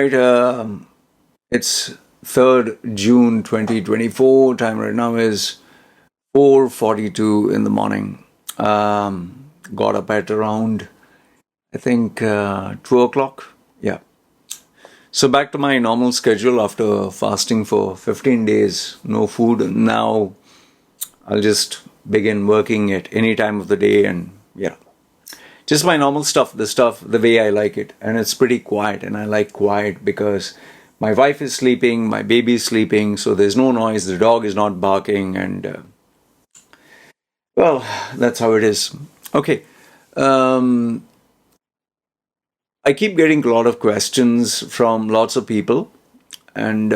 right, it's 3rd June 2024. Time right now is 4:42 in the morning. Got up at around, I think, 2 o'clock. Yeah. So back to my normal schedule after fasting for 15 days, no food. Now I'll just begin working at any time of the day and yeah. Just my normal stuff, the way I like it. And it's pretty quiet, and I like quiet because my wife is sleeping, my baby is sleeping, so there's no noise, the dog is not barking, and well, that's how it is. Okay. I keep getting a lot of questions from lots of people, and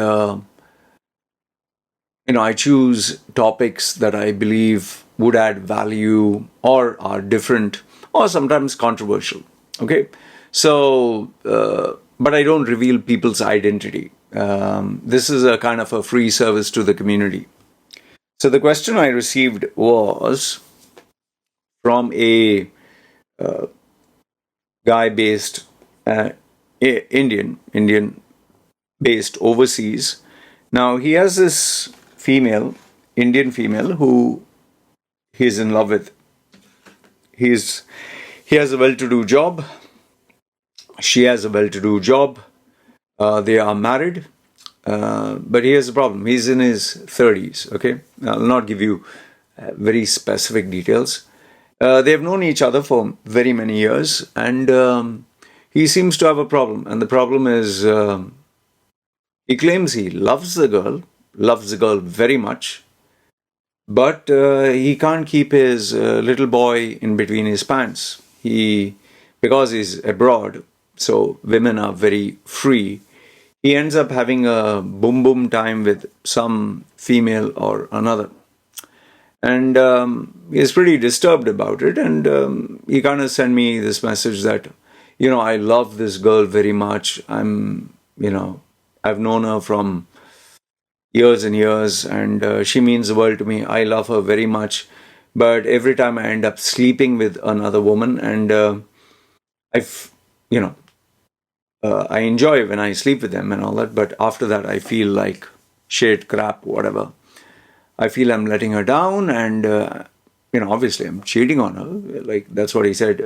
I choose topics that I believe would add value or are different or sometimes controversial. Okay, so but I don't reveal people's identity. This is a kind of a free service to the community. So the question I received was from a guy based Indian based overseas. Now he has this Indian female who he's in love with. He has a well-to-do job. She has a well-to-do job. They are married, but he has a problem. He's in his 30s. Okay, I'll not give you very specific details. They have known each other for very many years, and he seems to have a problem. And the problem is, he claims he loves the girl very much, but he can't keep his little boy in between his pants. Because he's abroad, so women are very free. He ends up having a boom time with some female or another. And he's pretty disturbed about it. And he kind of sent me this message that, I love this girl very much. I've known her from years and years, and she means the world to me. I love her very much. But every time I end up sleeping with another woman, and I enjoy when I sleep with them and all that. But after that, I feel like shit, crap, whatever. I feel I'm letting her down, and obviously I'm cheating on her. Like, that's what he said.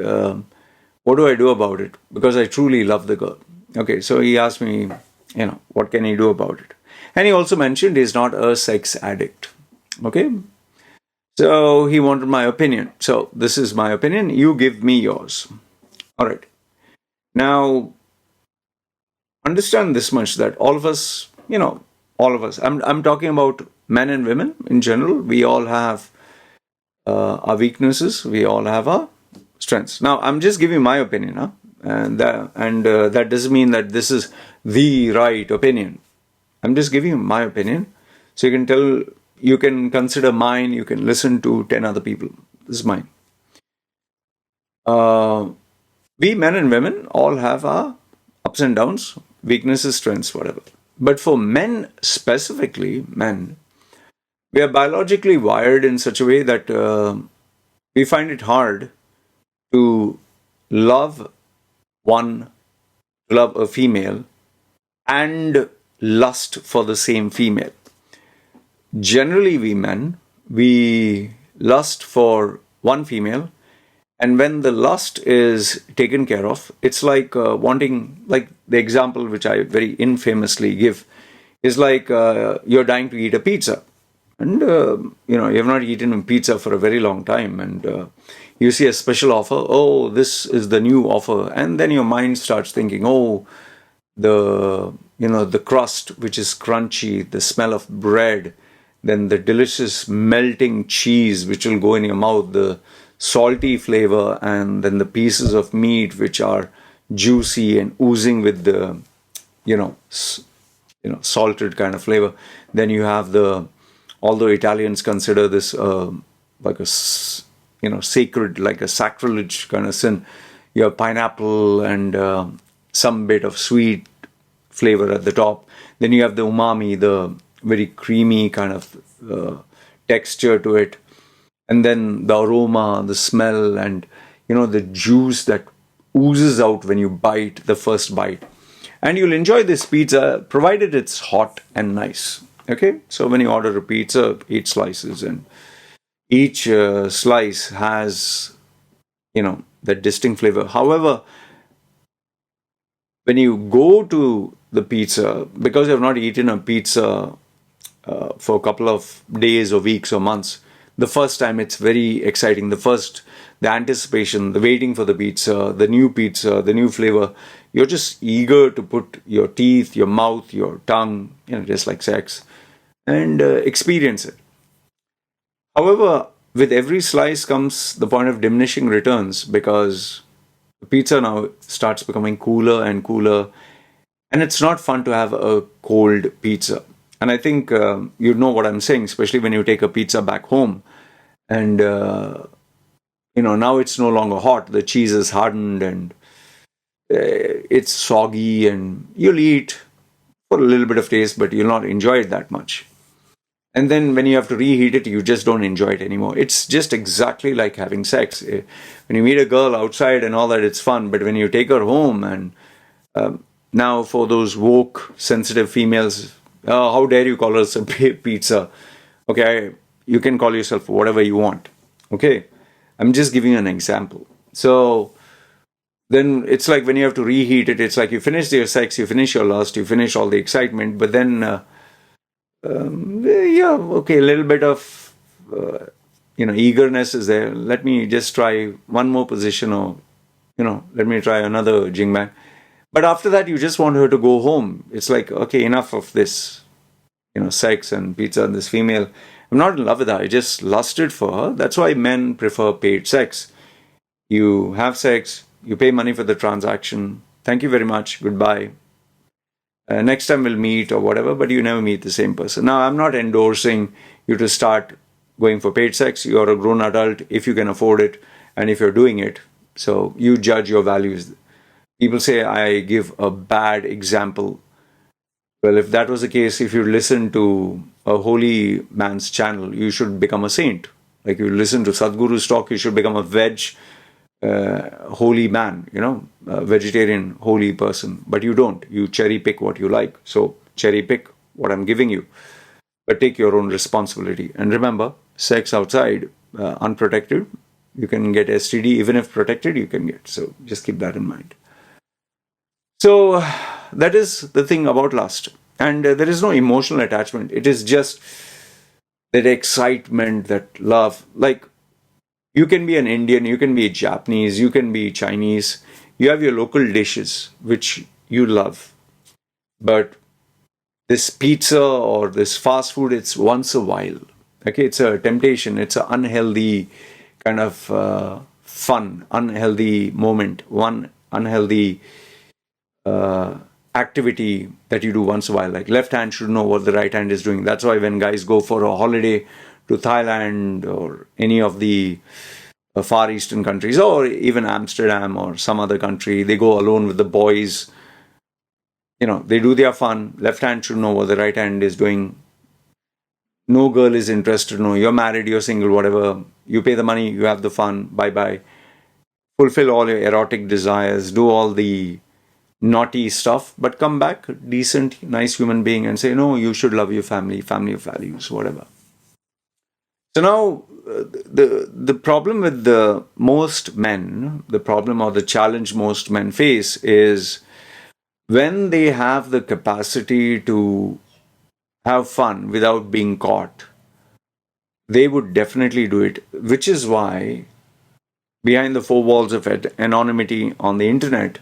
What do I do about it? Because I truly love the girl. Okay, so he asked me, what can he do about it? And he also mentioned he's not a sex addict. Okay, so he wanted my opinion. So this is my opinion. You give me yours. All right. Now, understand this much, that all of us, I'm talking about men and women in general. We all have our weaknesses. We all have our strengths. Now, I'm just giving my opinion, huh? And that doesn't mean that this is the right opinion. I'm just giving you my opinion, so you can consider mine. You can listen to 10 other people. This is mine. We men and women all have our ups and downs, weaknesses, strengths, whatever. But for men specifically, we are biologically wired in such a way that we find it hard to love a female and lust for the same female. Generally, we lust for one female, and when the lust is taken care of, it's like wanting, like the example which I very infamously give, is like you're dying to eat a pizza. And, you have not eaten a pizza for a very long time, and you see a special offer. Oh, this is the new offer. And then your mind starts thinking, oh, the crust, which is crunchy, the smell of bread, then the delicious melting cheese, which will go in your mouth, the salty flavor, and then the pieces of meat, which are juicy and oozing with the, salted kind of flavor. Then you have although Italians consider this like a, sacred, like a sacrilege kind of sin, you have pineapple and some bit of sweet flavor at the top. Then you have the umami, the very creamy kind of texture to it. And then the aroma, the smell, and the juice that oozes out when you bite the first bite. And you'll enjoy this pizza provided it's hot and nice. Okay, so when you order a pizza, 8 slices, and each slice has, that distinct flavor. However, when you go to the pizza, because you have not eaten a pizza for a couple of days or weeks or months, the first time it's very exciting. The anticipation, the waiting for the pizza, the new flavor. You're just eager to put your teeth, your mouth, your tongue, just like sex, and experience it. However, with every slice comes the point of diminishing returns, because the pizza now starts becoming cooler and cooler, and it's not fun to have a cold pizza. And I think you know what I'm saying, especially when you take a pizza back home, and now it's no longer hot. The cheese is hardened, and it's soggy, and you'll eat for a little bit of taste, but you'll not enjoy it that much. And then when you have to reheat it, you just don't enjoy it anymore. It's just exactly like having sex. When you meet a girl outside and all that, it's fun. But when you take her home, and now for those woke, sensitive females, how dare you call us a pizza? Okay, you can call yourself whatever you want. Okay, I'm just giving you an example. So then it's like when you have to reheat it, it's like you finish your sex, you finish your lust, you finish all the excitement, but then yeah, okay, a little bit of eagerness is there. Let me just try one more position, or let me try another jingbang. But after that, you just want her to go home. It's like, okay, enough of this, sex and pizza and this female. I'm not in love with her. I just lusted for her. That's why men prefer paid sex. You have sex, you pay money for the transaction. Thank you very much. Goodbye. Next time we'll meet or whatever, but you never meet the same person. Now, I'm not endorsing you to start going for paid sex. You're a grown adult if you can afford it and if you're doing it. So you judge your values. People say I give a bad example. Well, if that was the case, if you listen to a holy man's channel, you should become a saint. Like you listen to Sadhguru's talk, you should become a holy man, a vegetarian holy person. But you don't. You cherry pick what you like. So cherry pick what I'm giving you. But take your own responsibility. And remember, sex outside, unprotected, you can get STD. Even if protected, you can get. So just keep that in mind. So that is the thing about lust. And there is no emotional attachment. It is just that excitement, that love. Like, you can be an Indian, you can be Japanese, you can be Chinese. You have your local dishes, which you love. But this pizza or this fast food, it's once a while. Okay, it's a temptation. It's an unhealthy kind of fun, unhealthy moment, one unhealthy activity that you do once a while. Like left hand should know what the right hand is doing. That's why when guys go for a holiday to Thailand or any of the Far Eastern countries, or even Amsterdam or some other country, they go alone with the boys. They do their fun. Left hand should know what the right hand is doing. No girl is interested. No, you're married, you're single, whatever. You pay the money, you have the fun. Bye-bye. Fulfill all your erotic desires. Do all the naughty stuff, but come back decent, nice human being and say, no, you should love your family of values, whatever. So now the problem with the most men, the problem or the challenge most men face is when they have the capacity to have fun without being caught, they would definitely do it, which is why behind the four walls of anonymity on the internet,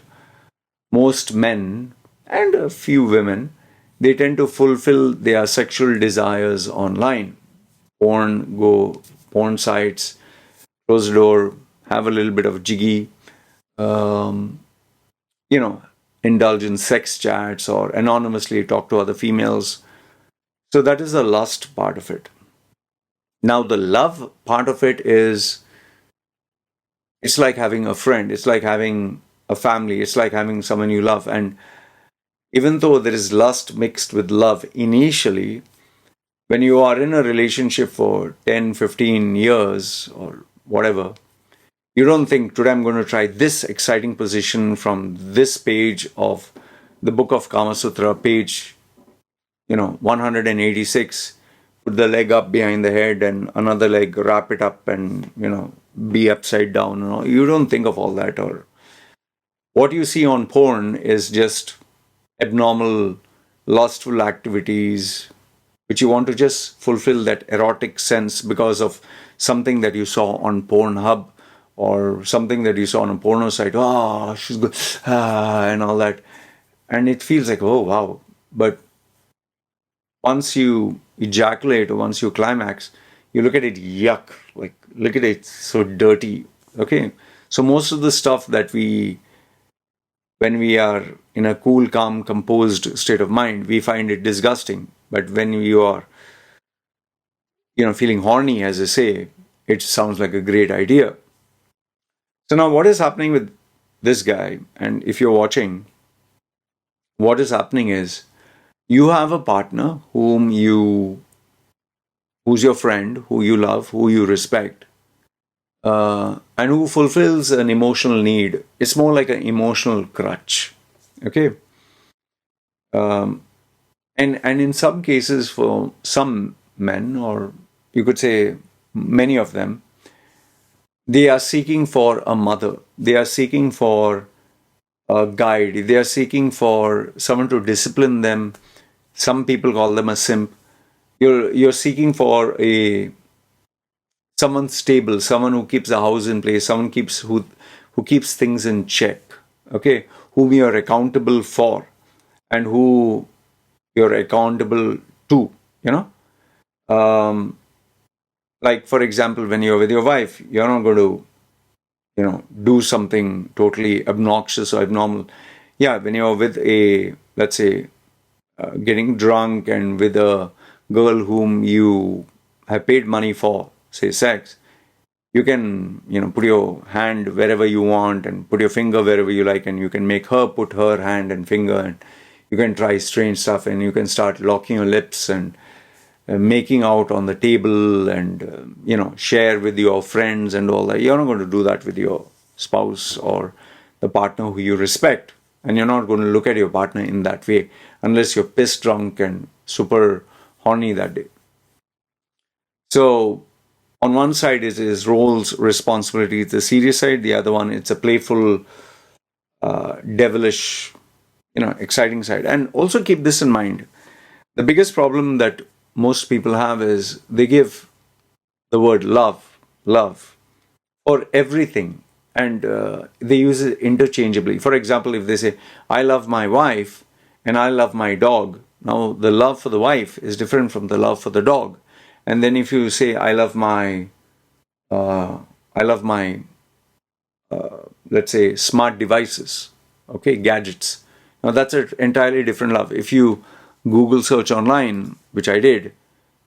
most men and a few women, they tend to fulfill their sexual desires online. Porn sites, close the door, have a little bit of jiggy, indulge in sex chats or anonymously talk to other females. So that is the lust part of it. Now the love part of it is, it's like having a friend, it's like having a family, it's like having someone you love. And even though there is lust mixed with love initially, when you are in a relationship for 10, 15 years or whatever, you don't think, today I'm going to try this exciting position from this page of the book of Kama Sutra, page 186. Put the leg up behind the head and another leg, wrap it up and be upside down. You don't think of all that. Or what you see on porn is just abnormal, lustful activities which you want to just fulfill that erotic sense because of something that you saw on Pornhub or something that you saw on a porno site. Oh, she's good, and all that. And it feels like, oh, wow. But once you ejaculate or once you climax, you look at it, yuck. Like, look at it, so dirty. Okay. So most of the stuff that when we are in a cool, calm, composed state of mind, we find it disgusting. But when you are, feeling horny, as I say, it sounds like a great idea. So now what is happening with this guy? And if you're watching, what is happening is you have a partner who's your friend, who you love, who you respect, and who fulfills an emotional need. It's more like an emotional crutch. Okay. And in some cases, for some men, or you could say many of them, they are seeking for a mother. They are seeking for a guide. They are seeking for someone to discipline them. Some people call them a simp. You're seeking for someone stable, someone who keeps the house in place, someone who keeps things in check. Okay, whom you are accountable for, and who you're accountable to. You know, like for example, when you're with your wife, you're not going to do something totally obnoxious or abnormal. Yeah, when you're with let's say, getting drunk and with a girl whom you have paid money for, say sex, you can, put your hand wherever you want and put your finger wherever you like, and you can make her put her hand and finger, and you can try strange stuff, and you can start locking your lips and making out on the table, and share with your friends and all that. You're not going to do that with your spouse or the partner who you respect, and you're not going to look at your partner in that way unless you're pissed drunk and super horny that day. So on one side is roles, responsibilities, the serious side. The other one, it's a playful, devilish, exciting side. And also keep this in mind: the biggest problem that most people have is they give the word love for everything, and they use it interchangeably. For example, if they say, I love my wife and I love my dog, now the love for the wife is different from the love for the dog. And then if you say, uh, I love my, let's say, smart devices, okay, gadgets. Now that's an entirely different love. If you Google search online, which I did,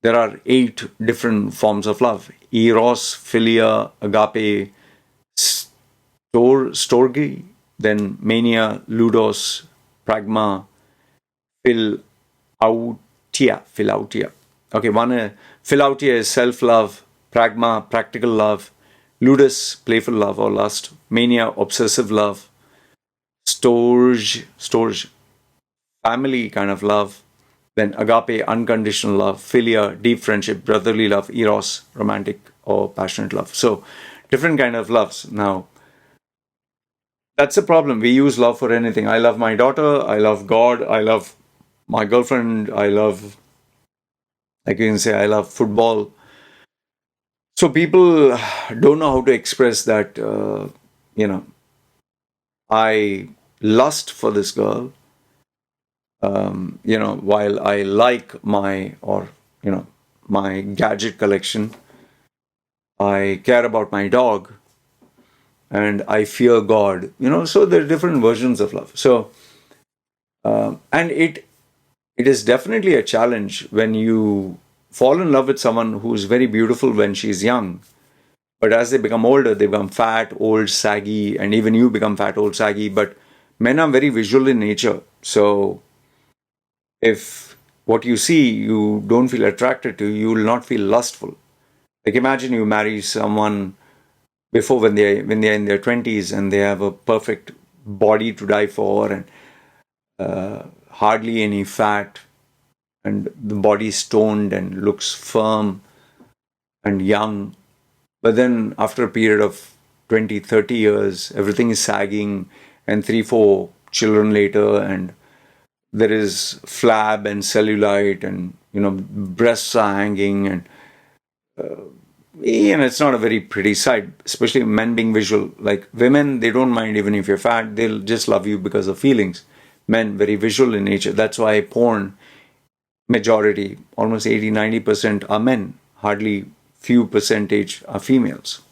there are 8 different forms of love: eros, philia, agape, storge, then mania, ludos, pragma, philautia. Okay, philautia is self-love, pragma, practical love, ludus, playful love or lust, mania, obsessive love, storge, family kind of love, then agape, unconditional love, philia, deep friendship, brotherly love, eros, romantic or passionate love. So different kind of loves. Now that's the problem. We use love for anything. I love my daughter, I love God, I love my girlfriend, I love, like you can say, I love football. So people don't know how to express that, I lust for this girl, while I like my gadget collection, I care about my dog, and I fear God. So there are different versions of love. So, and it is definitely a challenge when you fall in love with someone who's very beautiful when she's young, but as they become older, they become fat, old, saggy, and even you become fat, old, saggy. But men are very visual in nature. So if what you see you don't feel attracted to, you will not feel lustful. Like imagine you marry someone before, when they're in their 20s and they have a perfect body to die for, and hardly any fat, and the body is toned and looks firm and young. But then after a period of 20, 30 years, everything is sagging, and three, four children later, and there is flab and cellulite, and breasts are hanging, and it's not a very pretty sight, especially men being visual. Like women, they don't mind even if you're fat, they'll just love you because of feelings. Men, very visual in nature. That's why porn, majority, almost 80, 90% are men. Hardly few percentage are females.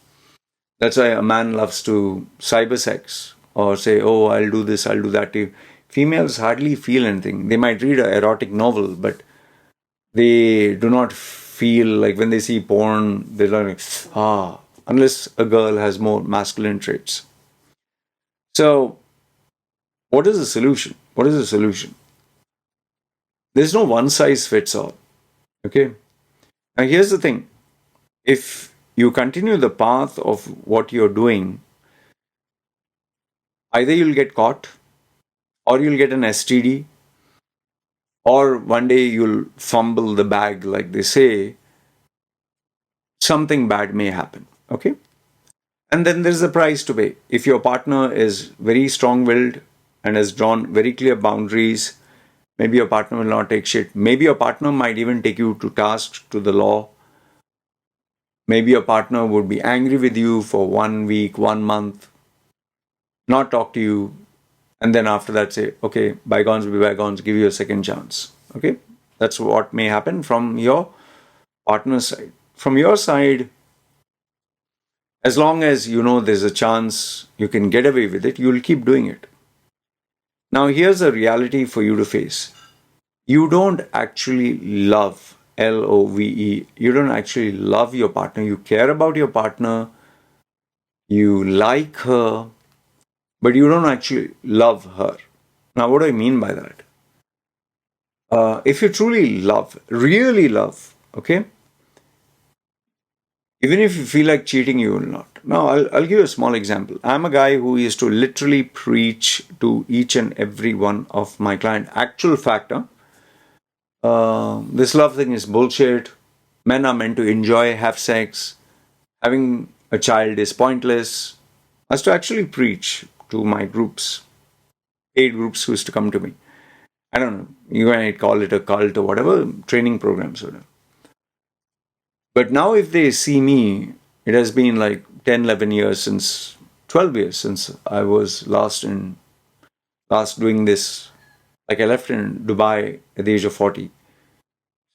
That's why a man loves to cybersex or say, oh, I'll do this, I'll do that to you. Females hardly feel anything. They might read an erotic novel, but they do not feel like when they see porn, they're like, unless a girl has more masculine traits. So, what is the solution? What is the solution? There's no one size fits all. Okay. Now, here's the thing, if you continue the path of what you're doing, either you'll get caught, or you'll get an STD, or one day you'll fumble the bag, like they say, something bad may happen. Okay. And then there's the price to pay. If your partner is very strong willed and has drawn very clear boundaries, maybe your partner will not take shit. Maybe your partner might even take you to task, to the law. Maybe your partner would be angry with you for 1 week, 1 month, not talk to you, and then after that say, okay, bygones be bygones, give you a second chance. Okay? That's what may happen from your partner's side. From your side, as long as you know there's a chance you can get away with it, you'll keep doing it. Now, here's a reality for you to face. You don't actually love, LOVE, you don't actually love your partner. You care about your partner, you like her, but you don't actually love her. Now, what do I mean by that? If you truly love, really love, okay, even if you feel like cheating, you will not. Now, I'll give you a small example. I'm a guy who used to literally preach to each and every one of my clients. Actual factor, this love thing is bullshit. Men are meant to enjoy, have sex. Having a child is pointless. I used to actually preach to my groups, paid groups who used to come to me. I don't know, you might call it a cult or whatever, training programs, whatever. But now if they see me, it has been like 10, 11 years since, 12 years since I was last doing this. Like I left in Dubai at the age of 40.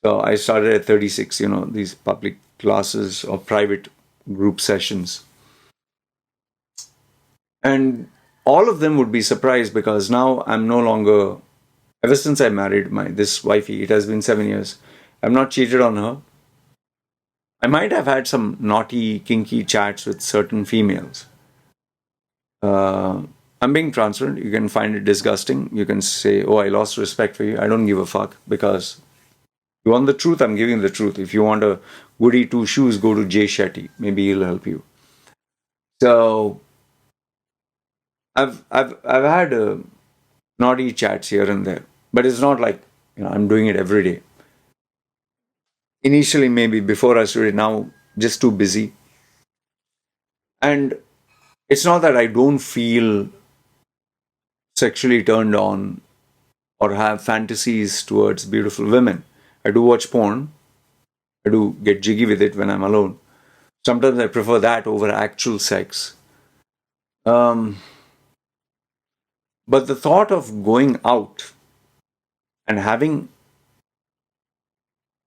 So I started at 36, these public classes or private group sessions. And all of them would be surprised because now I'm no longer, ever since I married this wifey, it has been 7 years, I've not cheated on her. I might have had some naughty, kinky chats with certain females. I'm being transparent. You can find it disgusting. You can say, oh, I lost respect for you. I don't give a fuck because you want the truth, I'm giving the truth. If you want a goody two shoes, go to Jay Shetty. Maybe he'll help you. So I've had naughty chats here and there, but it's not like I'm doing it every day. Initially, maybe before I started, now just too busy. And it's not that I don't feel sexually turned on or have fantasies towards beautiful women. I do watch porn. I do get jiggy with it when I'm alone. Sometimes I prefer that over actual sex. But the thought of going out and having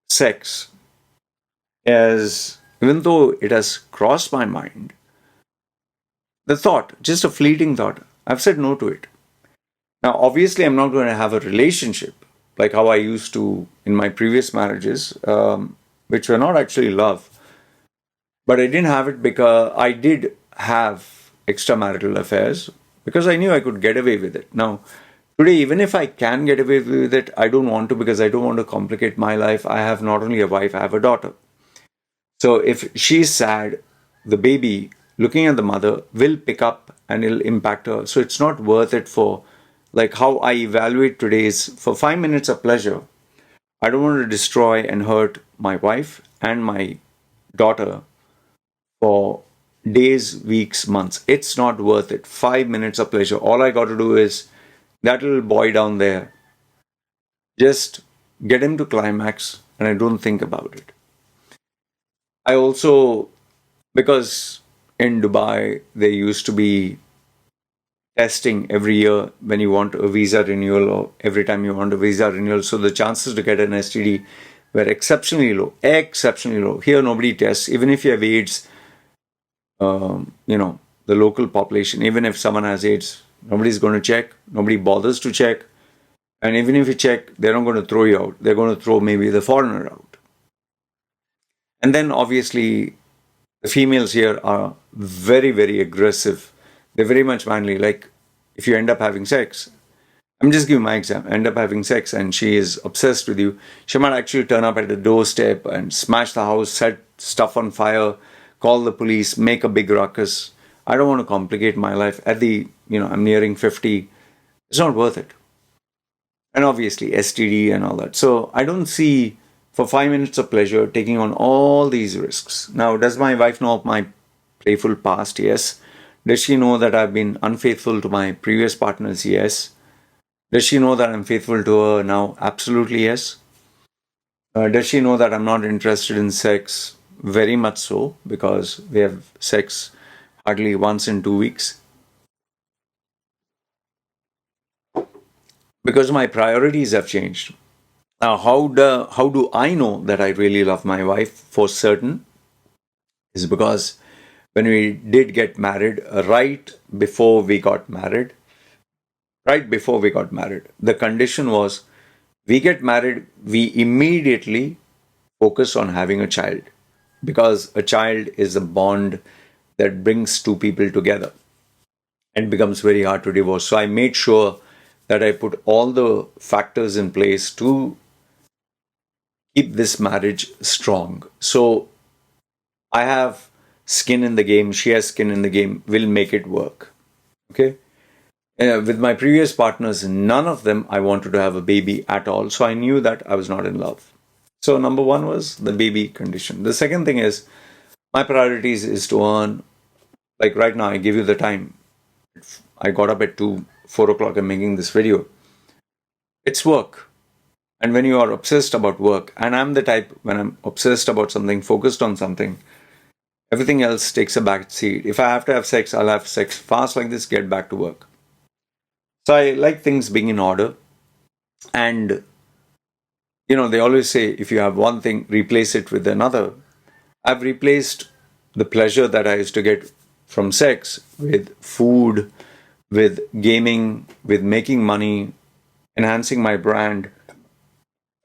sex, as even though it has crossed my mind, the thought, just a fleeting thought, I've said no to it. Now, obviously, I'm not going to have a relationship like how I used to in my previous marriages, which were not actually love. But I didn't have it because I did have extramarital affairs because I knew I could get away with it. Now, today, even if I can get away with it, I don't want to because I don't want to complicate my life. I have not only a wife, I have a daughter. So if she's sad, the baby looking at the mother will pick up and it'll impact her. So it's not worth it for like how I evaluate today's for 5 minutes of pleasure. I don't want to destroy and hurt my wife and my daughter for days, weeks, months. It's not worth it. 5 minutes of pleasure. All I got to do is that little boy down there, just get him to climax, and I don't think about it. I also, because in Dubai, there used to be testing every year when you want a visa renewal or every time you want a visa renewal. So the chances to get an STD were exceptionally low, exceptionally low. Here, nobody tests. Even if you have AIDS, the local population, even if someone has AIDS, nobody's going to check. Nobody bothers to check. And even if you check, they're not going to throw you out. They're going to throw maybe the foreigner out. And then obviously, the females here are very, very aggressive. They're very much manly. Like if you end up having sex, I'm just giving my example, end up having sex and she is obsessed with you, she might actually turn up at the doorstep and smash the house, set stuff on fire, call the police, make a big ruckus. I don't want to complicate my life. I'm nearing 50. It's not worth it. And obviously STD and all that. So I don't see for 5 minutes of pleasure taking on all these risks. Now, does my wife know of my playful past? Yes. Does she know that I've been unfaithful to my previous partners? Yes. Does she know that I'm faithful to her now? Absolutely yes. Does she know that I'm not interested in sex? Very much so, because we have sex hardly once in 2 weeks. Because my priorities have changed. Now, how do I know that I really love my wife for certain? Is because when we did get married, right before we got married, the condition was we get married, we immediately focus on having a child because a child is a bond that brings two people together and becomes very hard to divorce. So I made sure that I put all the factors in place to keep this marriage strong. So I have skin in the game, she has skin in the game, we'll make it work. Okay? With my previous partners, none of them I wanted to have a baby at all. So I knew that I was not in love. So number one was the baby condition. The second thing is my priorities is to earn, like right now, I give you the time. I got up at 4 o'clock, I'm making this video. It's work. And when you are obsessed about work, and I'm the type, when I'm obsessed about something, focused on something, everything else takes a back seat. If I have to have sex, I'll have sex fast like this, get back to work. So I like things being in order. And, they always say if you have one thing, replace it with another. I've replaced the pleasure that I used to get from sex with food, with gaming, with making money, enhancing my brand,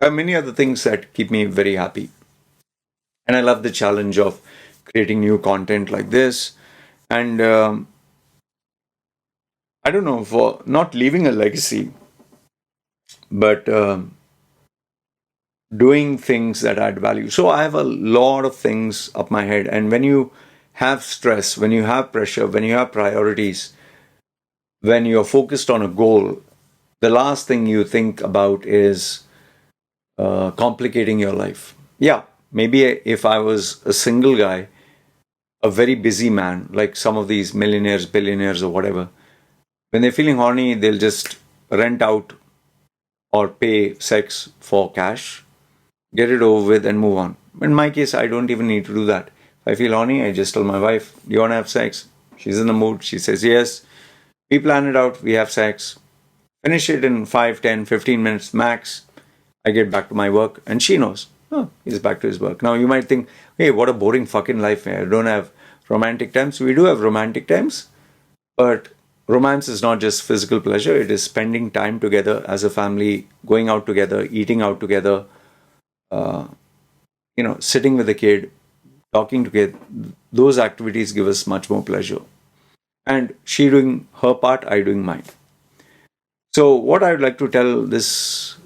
and many other things that keep me very happy. And I love the challenge of creating new content like this. And I don't know, for not leaving a legacy, but doing things that add value. So I have a lot of things up my head. And when you have stress, when you have pressure, when you have priorities, when you're focused on a goal, the last thing you think about is complicating your life. Yeah, maybe if I was a single guy, a very busy man, like some of these millionaires, billionaires, or whatever, when they're feeling horny, they'll just rent out or pay sex for cash, get it over with, and move on. In my case, I don't even need to do that. If I feel horny, I just tell my wife, "Do you want to have sex?" She's in the mood. She says yes. We plan it out. We have sex. Finish it in 5, 10, 15 minutes max. I get back to my work, and she knows. Oh, he's back to his work. Now, you might think, hey, what a boring fucking life. I don't have romantic times. We do have romantic times, but romance is not just physical pleasure. It is spending time together as a family, going out together, eating out together, sitting with the kid, talking together. Those activities give us much more pleasure. And she doing her part, I doing mine. So what I would like to tell this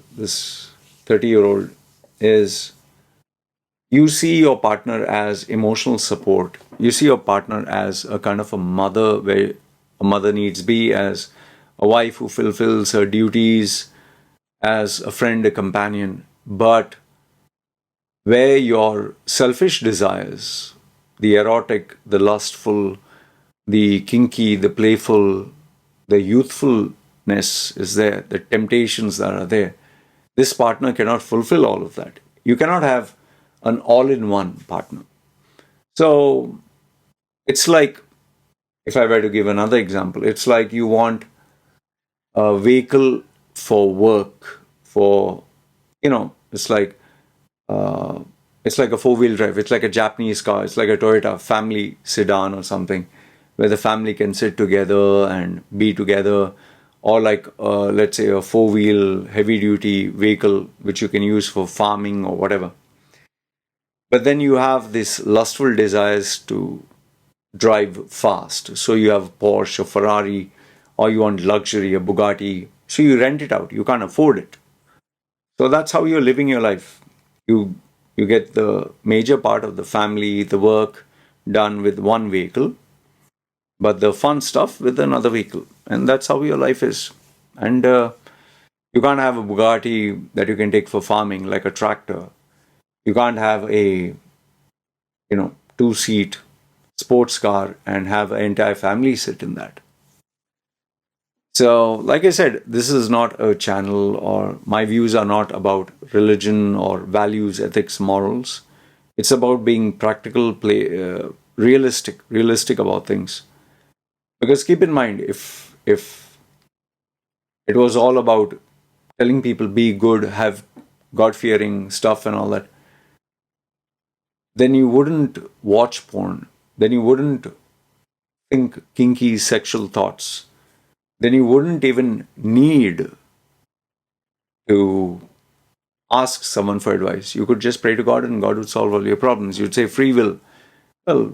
30-year-old is you see your partner as emotional support. You see your partner as a kind of a mother where a mother needs be, as a wife who fulfills her duties as a friend, a companion, but where your selfish desires, the erotic, the lustful, the kinky, the playful, the youthfulness is there, the temptations that are there, this partner cannot fulfill all of that. You cannot have an all in one partner. So it's like, if I were to give another example, it's like you want a vehicle for work, for, it's like, uh, it's like a four-wheel drive. It's like a Japanese car. It's like a Toyota family sedan or something, where the family can sit together and be together, or like, let's say, a four-wheel heavy-duty vehicle which you can use for farming or whatever. But then you have this lustful desires to drive fast. So you have Porsche or Ferrari, or you want luxury, a Bugatti. So you rent it out. You can't afford it. So that's how you're living your life. You get the major part of the family, the work done with one vehicle, but the fun stuff with another vehicle. And that's how your life is. And you can't have a Bugatti that you can take for farming like a tractor. You can't have a, two-seat sports car and have an entire family sit in that. So, like I said, this is not a channel, or my views are not about religion or values, ethics, morals. It's about being practical, realistic about things. Because keep in mind, if it was all about telling people be good, have God-fearing stuff and all that, then you wouldn't watch porn. Then you wouldn't think kinky sexual thoughts. Then you wouldn't even need to ask someone for advice. You could just pray to God and God would solve all your problems. You'd say free will. Well,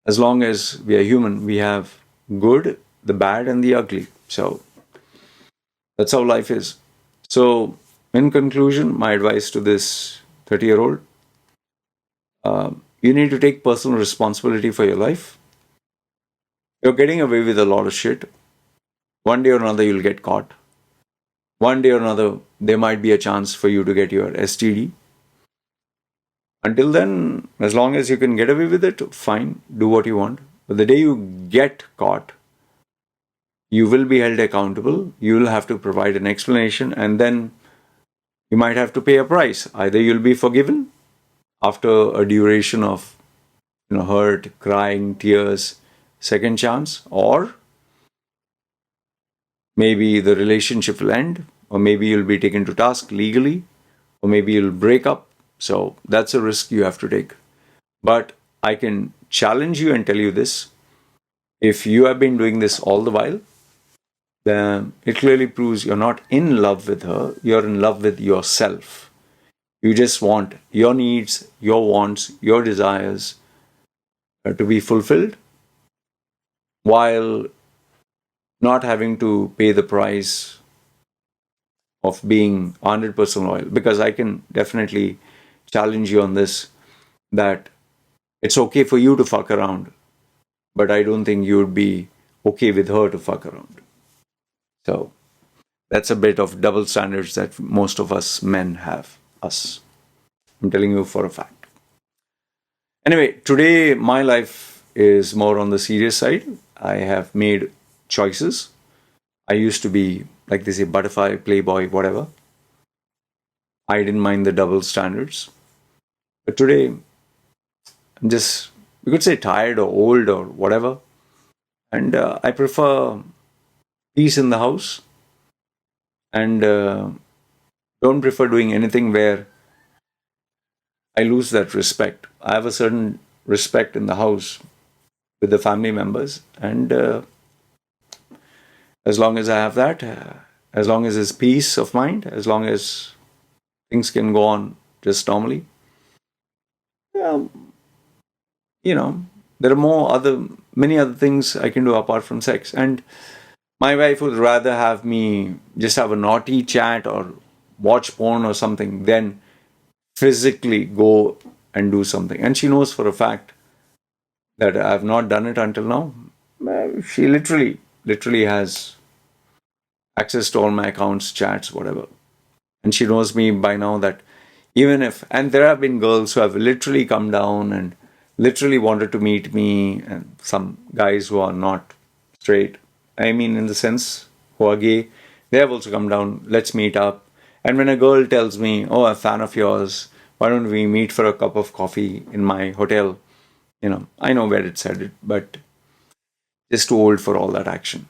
as long as we are human, we have good, the bad, and the ugly. So that's how life is. So, in conclusion, my advice to this 30-year-old, you need to take personal responsibility for your life. You're getting away with a lot of shit. One day or another, you'll get caught. One day or another, there might be a chance for you to get your STD. Until then, as long as you can get away with it, fine, do what you want. But the day you get caught, you will be held accountable. You will have to provide an explanation, and then you might have to pay a price. Either you'll be forgiven after a duration of hurt, crying, tears, second chance, or maybe the relationship will end, or maybe you'll be taken to task legally, or maybe you'll break up. So that's a risk you have to take. But I can challenge you and tell you this. If you have been doing this all the while, then it clearly proves you're not in love with her, you're in love with yourself. You just want your needs, your wants, your desires to be fulfilled while not having to pay the price of being 100% loyal. Because I can definitely challenge you on this, that it's okay for you to fuck around, but I don't think you would be okay with her to fuck around. So that's a bit of double standards that most of us men have. Us. I'm telling you for a fact. Anyway, today my life is more on the serious side. I have made choices. I used to be, like they say, butterfly, playboy, whatever. I didn't mind the double standards. But today, I'm just, you could say, tired or old or whatever. And I prefer peace in the house, and don't prefer doing anything where I lose that respect. I have a certain respect in the house with the family members, and as long as I have that, as long as there's peace of mind, as long as things can go on just normally, yeah, there are many other things I can do apart from sex. And my wife would rather have me just have a naughty chat or watch porn or something than physically go and do something. And she knows for a fact that I have not done it until now. She literally has access to all my accounts, chats, whatever. And she knows me by now that even if, and there have been girls who have literally come down and literally wanted to meet me, and some guys who are not straight, I mean, in the sense, who are gay, they have also come down, let's meet up. And when a girl tells me, oh, I'm a fan of yours, why don't we meet for a cup of coffee in my hotel? I know where it's headed, but just too old for all that action.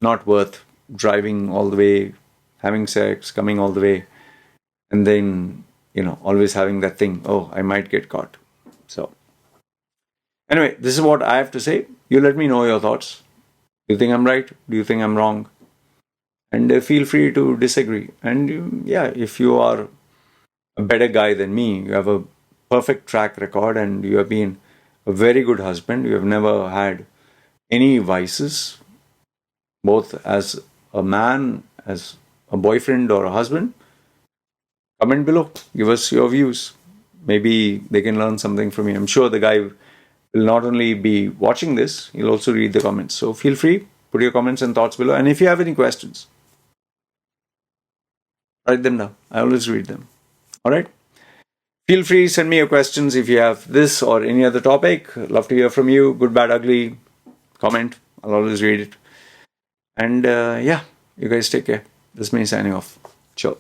Not worth driving all the way, having sex, coming all the way, and then, always having that thing, oh, I might get caught. So, anyway, this is what I have to say. You let me know your thoughts. Do you think I'm right? Do you think I'm wrong? And feel free to disagree. And yeah, if you are a better guy than me, you have a perfect track record, and you have been a very good husband, you have never had any vices, both as a man, as a boyfriend, or a husband, comment below. Give us your views. Maybe they can learn something from you. I'm sure the guy will not only be watching this, he'll also read the comments. So feel free, put your comments and thoughts below. And if you have any questions, write them down. I always read them. All right. Feel free, send me your questions if you have this or any other topic. Love to hear from you. Good, bad, ugly. Comment. I'll always read it. And yeah, you guys take care. This is me signing off. Ciao.